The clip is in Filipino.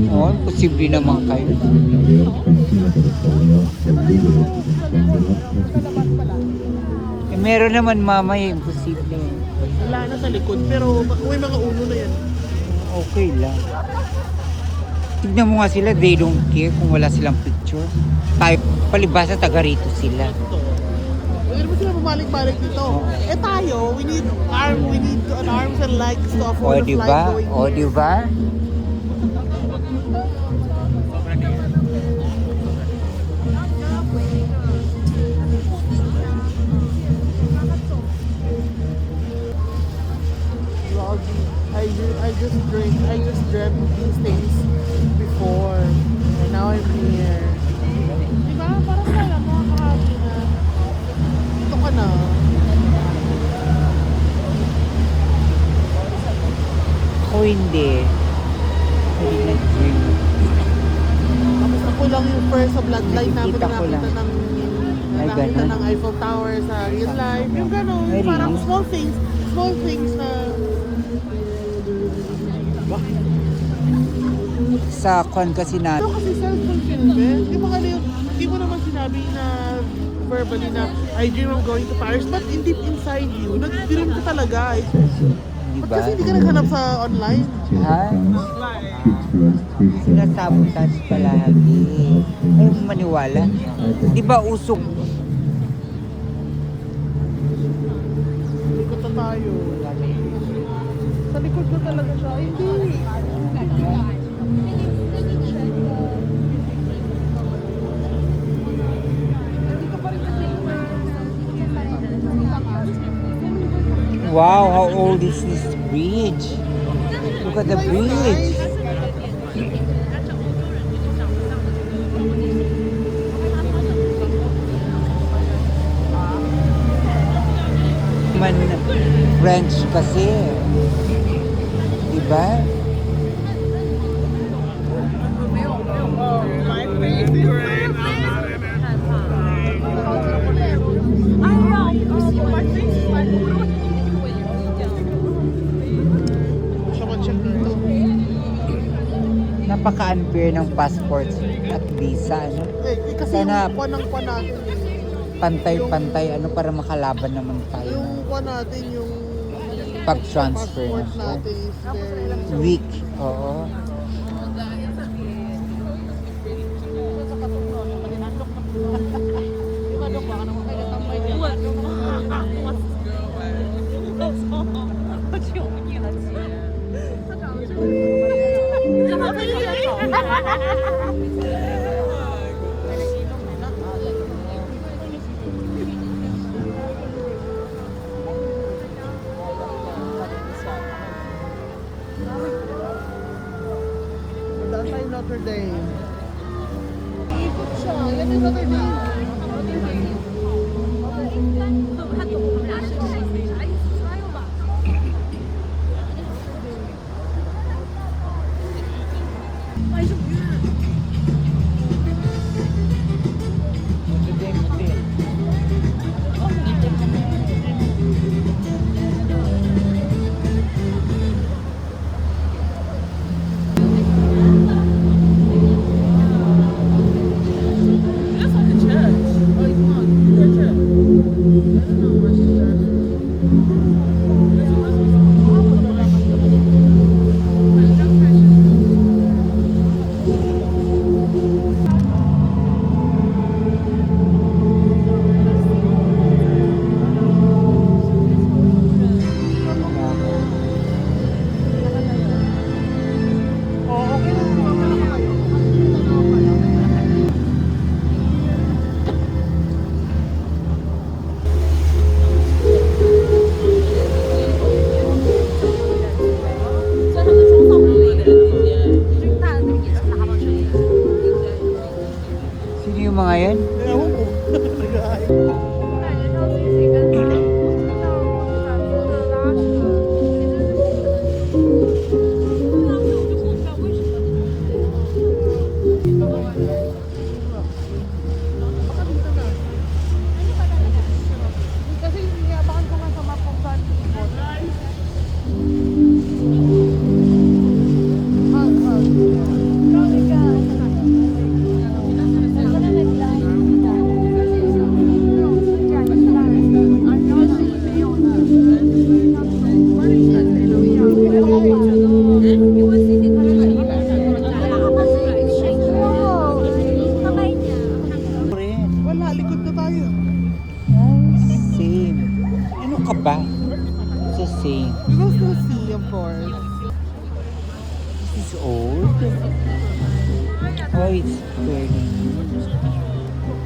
Oo, posible naman kayo. Eh, meron naman mamaya, imposible. Wala na sa likod, pero may mga uno na yan. Okay lang. Tignan mo nga sila, they don't care kung wala silang picture. Tayo, palibasa taga rito sila. Hindi naman sila bumalik-balik dito. Eh tayo, we need an arms and legs to O, afford a flight diba? going O, here. diba? Lobby. I just dreamt these things before. And now I'm here. Diba? Parang wala mo, kahapon na. Dito ka na. Ako hindi. Hindi nag-dream. Tapos ako lang yung first sa bloodline namin Nakikita na ko lang. Ay, nakita ganun. ng Eiffel Tower sa real life. Yung gano'n. Ay, Parang really? small things na Sa kwan kasi ito natin. kasi self-fulfillment. Di mo naman sinabi na verbally na I dream of going to Paris, but in deep inside you, nag-dream ka talaga. Ba't Diba? kasi hindi ka naghanap sa online? Ha? Sinasabotage palagi. Ayaw mo maniwala. Di ba usok? Likod na tayo. Sa likod ko talaga siya. Hindi. Wow, how old is this bridge? Look at the bridge. Man French kasi. Diba? Siya mag-check na ito. Napaka-unfair ng passports at visa. Ano? Kasi Sana- yung kuha natin, Pantay-pantay ano para makalaban naman tayo. yung kuha natin, yung Pag-transfer passport na. natin is very Week. Oo. That's like Notre Dame. Ikot siya. Yan yung Notre Dame. ba? It's the same. We will still see, of course. This is old. Oh, it's pretty.